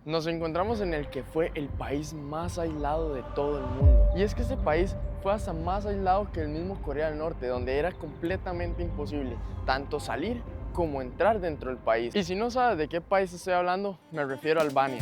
Nos encontramos en el que fue el país más aislado de todo el mundo. Y es que este país fue hasta más aislado que el mismo Corea del Norte, donde era completamente imposible tanto salir como entrar dentro del país. Y si no sabes de qué país estoy hablando, me refiero a Albania.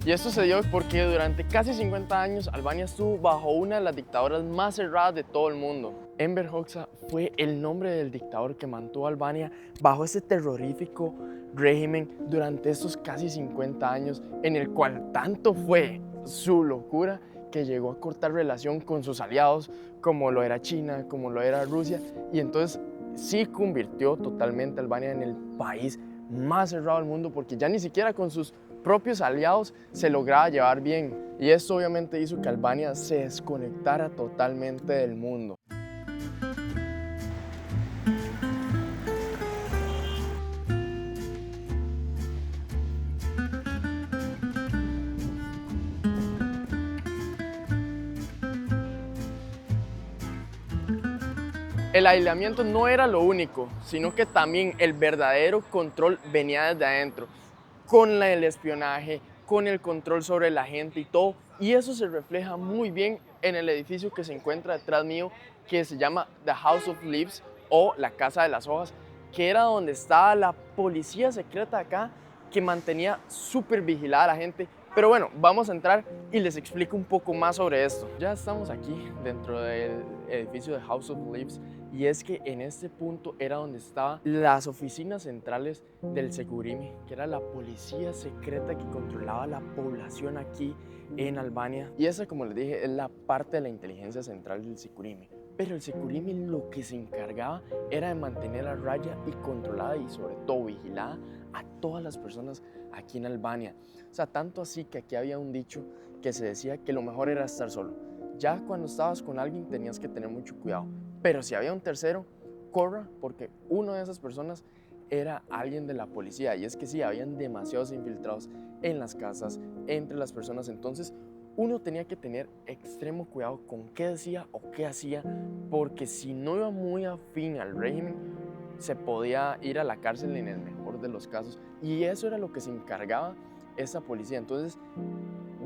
Y esto se dio porque durante casi 50 años Albania estuvo bajo una de las dictaduras más cerradas de todo el mundo. Enver Hoxha fue el nombre del dictador que mantuvo a Albania bajo ese terrorífico régimen durante estos casi 50 años, en el cual tanto fue su locura que llegó a cortar relación con sus aliados, como lo era China, como lo era Rusia, y entonces sí convirtió totalmente a Albania en el país más cerrado del mundo, porque ya ni siquiera con sus propios aliados se lograba llevar bien. Y esto obviamente hizo que Albania se desconectara totalmente del mundo. El aislamiento no era lo único, sino que también el verdadero control venía desde adentro, con el espionaje, con el control sobre la gente y todo. Y eso se refleja muy bien en el edificio que se encuentra detrás mío, que se llama The House of Leaves o la Casa de las Hojas, que era donde estaba la policía secreta acá, que mantenía súper vigilada a la gente. Pero bueno, vamos a entrar y les explico un poco más sobre esto. Ya estamos aquí dentro del edificio de House of Leaves, y es que en este punto era donde estaban las oficinas centrales del Segurimi, que era la policía secreta que controlaba la población aquí en Albania. Y esa, como les dije, es la parte de la inteligencia central del Segurimi. Pero el Securimi lo que se encargaba era de mantener a raya y controlada y sobre todo vigilada a todas las personas aquí en Albania. O sea, tanto así que aquí había un dicho que se decía que lo mejor era estar solo. Ya cuando estabas con alguien tenías que tener mucho cuidado. Pero si había un tercero, corra, porque una de esas personas era alguien de la policía. Y es que sí, habían demasiados infiltrados en las casas, entre las personas. Entonces, uno tenía que tener extremo cuidado con qué decía o qué hacía, porque si no iba muy afín al régimen, se podía ir a la cárcel en el mejor de los casos. Y eso era lo que se encargaba esa policía. Entonces,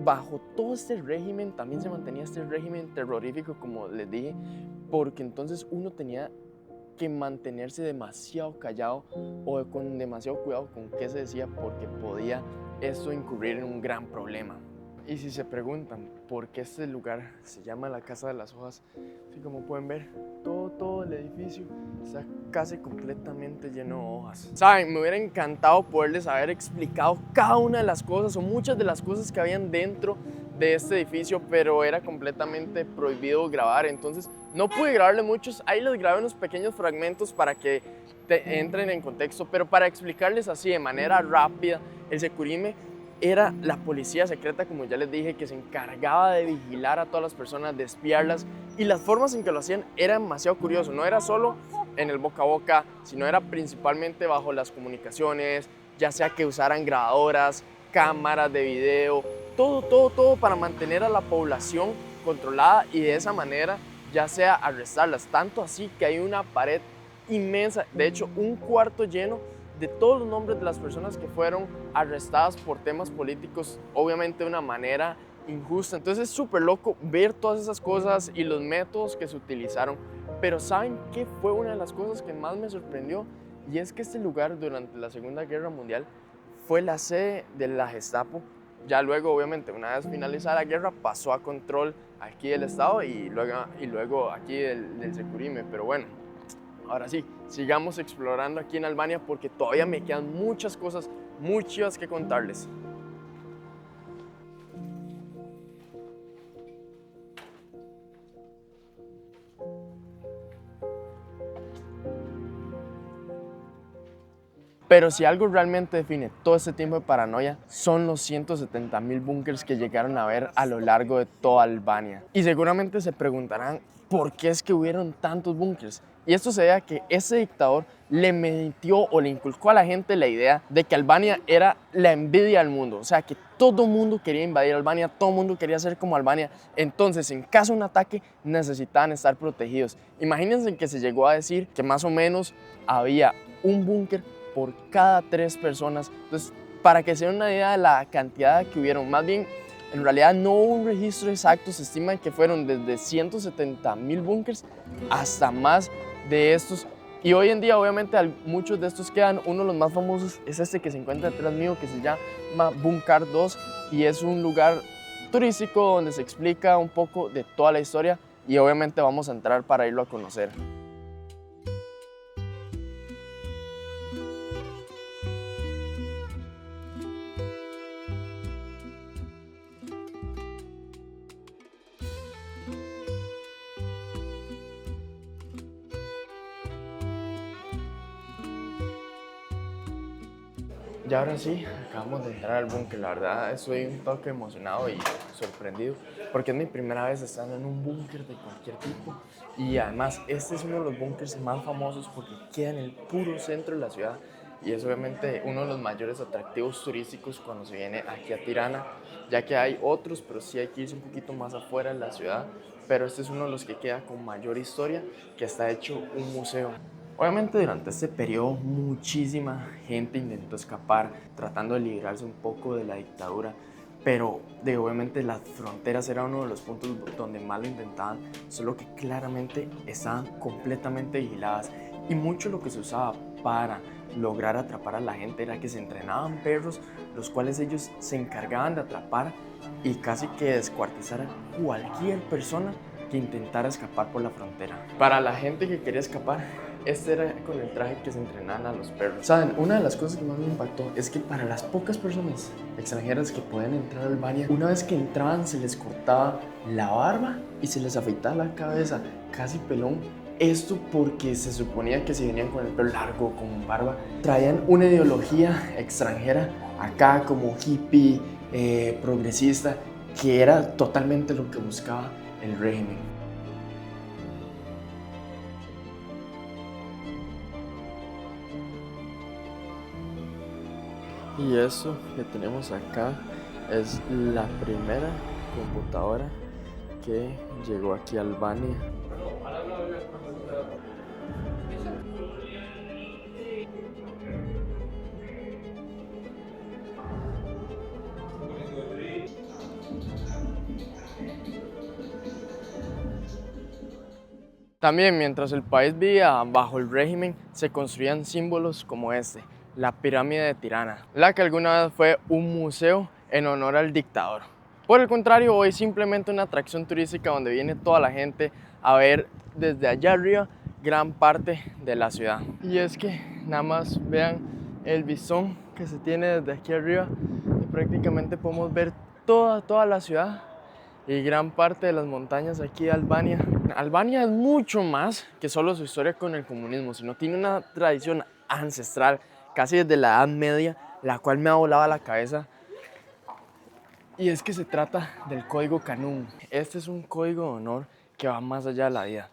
bajo todo este régimen también se mantenía este régimen terrorífico, como les dije, porque entonces uno tenía que mantenerse demasiado callado o con demasiado cuidado con qué se decía, porque podía esto incurrir en un gran problema. Y si se preguntan por qué este lugar se llama la Casa de las Hojas, así como pueden ver, todo el edificio está casi completamente lleno de hojas. Saben, me hubiera encantado poderles haber explicado cada una de las cosas o muchas de las cosas que habían dentro de este edificio, pero era completamente prohibido grabar, entonces no pude grabarle muchos. Ahí les grabé unos pequeños fragmentos para que entren en contexto, pero para explicarles así de manera rápida, el Securime era la policía secreta, como ya les dije, que se encargaba de vigilar a todas las personas, de espiarlas, y las formas en que lo hacían era demasiado curioso. No era solo en el boca a boca, sino era principalmente bajo las comunicaciones, ya sea que usaran grabadoras, cámaras de video, todo para mantener a la población controlada y de esa manera ya sea arrestarlas. Tanto así que hay una pared inmensa, de hecho un cuarto lleno de todos los nombres de las personas que fueron arrestadas por temas políticos, obviamente de una manera injusta. Entonces es súper loco ver todas esas cosas y los métodos que se utilizaron. Pero ¿saben qué fue una de las cosas que más me sorprendió? Y es que este lugar durante la Segunda Guerra Mundial fue la sede de la Gestapo. Ya luego, obviamente, una vez finalizada la guerra, pasó a control aquí del Estado y luego aquí del Securime. Pero bueno, ahora sí, sigamos explorando aquí en Albania porque todavía me quedan muchas cosas muy chivas que contarles. Pero si algo realmente define todo este tiempo de paranoia, son los 170.000 búnkers que llegaron a ver a lo largo de toda Albania. Y seguramente se preguntarán por qué es que hubieron tantos búnkers. Y esto se debe a que ese dictador le metió o le inculcó a la gente la idea de que Albania era la envidia del mundo. O sea, que todo mundo quería invadir Albania, todo mundo quería ser como Albania. Entonces, en caso de un ataque, necesitaban estar protegidos. Imagínense que se llegó a decir que más o menos había un búnker por cada 3 personas. Entonces, para que se den una idea de la cantidad que hubieron, más bien, en realidad no hubo un registro exacto, se estima que fueron desde 170.000 búnkers hasta más de estos. Y hoy en día, obviamente, muchos de estos quedan. Uno de los más famosos es este que se encuentra detrás mío, que se llama Bunkar 2, y es un lugar turístico donde se explica un poco de toda la historia, y obviamente vamos a entrar para irlo a conocer. Y ahora sí, acabamos de entrar al búnker. La verdad, estoy un toque emocionado y sorprendido porque es mi primera vez estando en un búnker de cualquier tipo. Y además, este es uno de los búnkers más famosos porque queda en el puro centro de la ciudad. Y es obviamente uno de los mayores atractivos turísticos cuando se viene aquí a Tirana, ya que hay otros, pero sí hay que irse un poquito más afuera de la ciudad. Pero este es uno de los que queda con mayor historia, que está hecho un museo. Obviamente durante este periodo muchísima gente intentó escapar tratando de librarse un poco de la dictadura, pero obviamente las fronteras era uno de los puntos donde más lo intentaban, solo que claramente estaban completamente vigiladas y mucho lo que se usaba para lograr atrapar a la gente era que se entrenaban perros, los cuales ellos se encargaban de atrapar y casi que descuartizar a cualquier persona que intentara escapar por la frontera. Para la gente que quería escapar, este era con el traje que se entrenaban a los perros. Saben, una de las cosas que más me impactó es que para las pocas personas extranjeras que podían entrar a Albania, una vez que entraban se les cortaba la barba y se les afeitaba la cabeza, casi pelón. Esto porque se suponía que si venían con el pelo largo, con barba, traían una ideología extranjera acá como hippie, progresista, que era totalmente lo que buscaba el régimen. Y eso que tenemos acá es la primera computadora que llegó aquí a Albania. También mientras el país vivía bajo el régimen, se construían símbolos como este, la pirámide de Tirana, la que alguna vez fue un museo en honor al dictador. Por el contrario, hoy es simplemente una atracción turística donde viene toda la gente a ver desde allá arriba gran parte de la ciudad. Y es que nada más vean el vistón que se tiene desde aquí arriba y prácticamente podemos ver toda la ciudad y gran parte de las montañas aquí de Albania. Albania es mucho más que solo su historia con el comunismo, sino tiene una tradición ancestral, casi desde la Edad Media, la cual me ha volado la cabeza. Y es que se trata del código Kanun. Este es un código de honor que va más allá de la vida.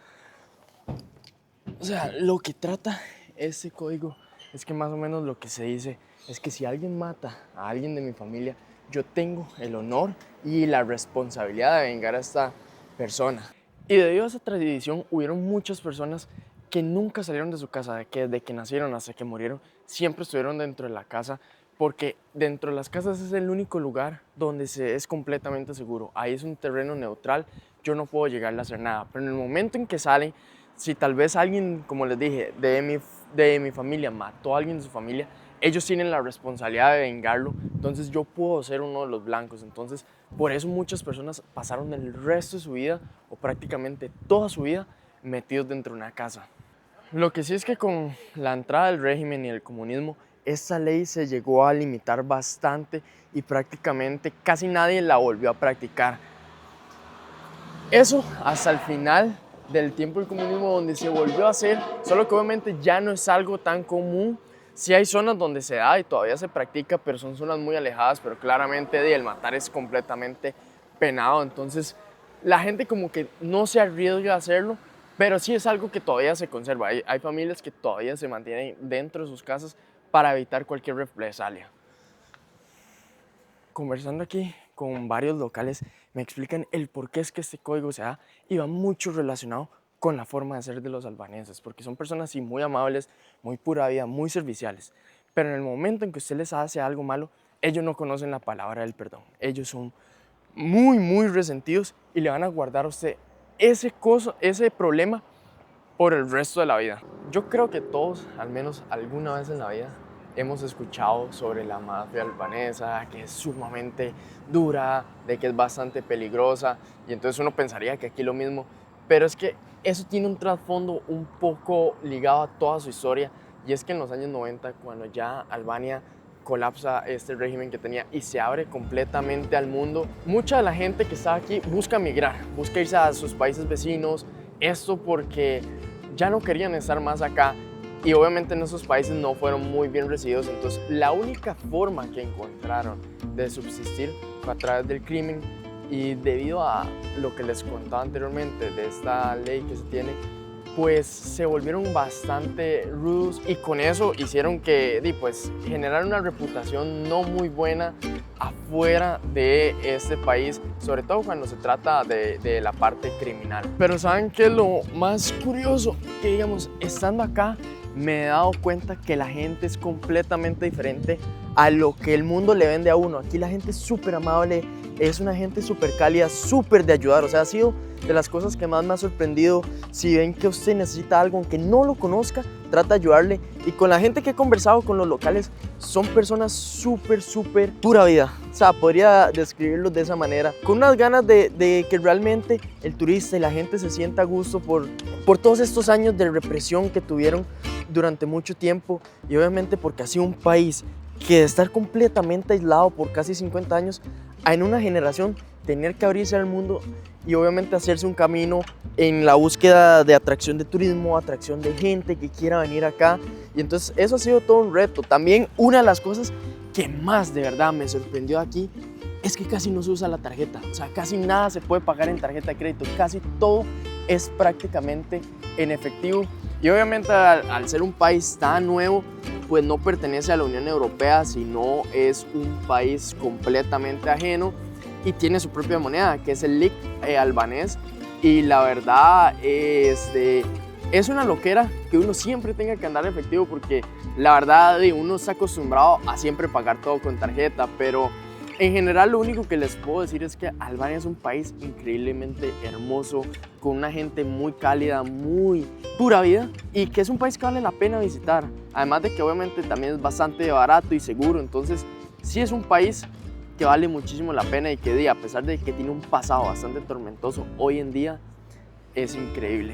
O sea, lo que trata este código es que más o menos lo que se dice es que si alguien mata a alguien de mi familia, yo tengo el honor y la responsabilidad de vengar a esta persona. Y debido a esa tradición, hubieron muchas personas que nunca salieron de su casa, que desde que nacieron hasta que murieron, siempre estuvieron dentro de la casa, porque dentro de las casas es el único lugar donde es completamente seguro. Ahí es un terreno neutral, yo no puedo llegarle a hacer nada, pero en el momento en que salen, si tal vez alguien, como les dije, de mi familia mató a alguien de su familia, ellos tienen la responsabilidad de vengarlo, entonces yo puedo ser uno de los blancos. Entonces, por eso muchas personas pasaron el resto de su vida, o prácticamente toda su vida, metidos dentro de una casa. Lo que sí es que con la entrada del régimen y el comunismo, esta ley se llegó a limitar bastante y prácticamente casi nadie la volvió a practicar. Eso hasta el final del tiempo del comunismo, donde se volvió a hacer, solo que obviamente ya no es algo tan común, Sí hay zonas donde se da y todavía se practica, pero son zonas muy alejadas, pero claramente el matar es completamente penado, entonces la gente como que no se arriesga a hacerlo, pero sí es algo que todavía se conserva. Hay familias que todavía se mantienen dentro de sus casas para evitar cualquier represalia. Conversando aquí con varios locales, me explican el por qué es que este código se da y va mucho relacionado con la forma de ser de los albaneses, porque son personas así muy amables, muy pura vida, muy serviciales. Pero en el momento en que usted les hace algo malo, ellos no conocen la palabra del perdón. Ellos son muy resentidos y le van a guardar a usted ese problema por el resto de la vida. Yo creo que todos, al menos alguna vez en la vida, hemos escuchado sobre la mafia albanesa, que es sumamente dura, de que es bastante peligrosa, y entonces uno pensaría que aquí lo mismo, pero es que eso tiene un trasfondo un poco ligado a toda su historia, y es que en los años 90, cuando ya Albania colapsa este régimen que tenía y se abre completamente al mundo, mucha de la gente que está aquí busca migrar, busca irse a sus países vecinos, esto porque ya no querían estar más acá y obviamente en esos países no fueron muy bien recibidos, entonces la única forma que encontraron de subsistir fue a través del crimen y debido a lo que les contaba anteriormente de esta ley que se tiene, pues se volvieron bastante rudos y con eso hicieron que pues, generaran una reputación no muy buena afuera de este país, sobre todo cuando se trata de la parte criminal. Pero ¿saben qué es lo más curioso? Que digamos, estando acá me he dado cuenta que la gente es completamente diferente a lo que el mundo le vende a uno. Aquí la gente es súper amable, es una gente súper cálida, súper de ayudar, o sea, ha sido de las cosas que más me ha sorprendido. Si ven que usted necesita algo, aunque no lo conozca, trata de ayudarle. Y con la gente que he conversado, con los locales, son personas súper pura vida. O sea, podría describirlos de esa manera. Con unas ganas de que realmente el turista y la gente se sienta a gusto por todos estos años de represión que tuvieron durante mucho tiempo. Y obviamente porque ha sido un país que de estar completamente aislado por casi 50 años, en una generación tener que abrirse al mundo y obviamente hacerse un camino en la búsqueda de atracción de turismo, atracción de gente que quiera venir acá. Y entonces eso ha sido todo un reto. También una de las cosas que más de verdad me sorprendió aquí es que casi no se usa la tarjeta. O sea, casi nada se puede pagar en tarjeta de crédito. Casi todo es prácticamente en efectivo. Y obviamente al ser un país tan nuevo, pues no pertenece a la Unión Europea, sino es un país completamente ajeno y tiene su propia moneda, que es el lik albanés. Y la verdad es una loquera que uno siempre tenga que andar efectivo, porque la verdad uno está acostumbrado a siempre pagar todo con tarjeta, pero en general lo único que les puedo decir es que Albania es un país increíblemente hermoso, con una gente muy cálida, muy pura vida, y que es un país que vale la pena visitar. Además de que obviamente también es bastante barato y seguro, entonces sí es un país que vale muchísimo la pena y que a pesar de que tiene un pasado bastante tormentoso, hoy en día es increíble.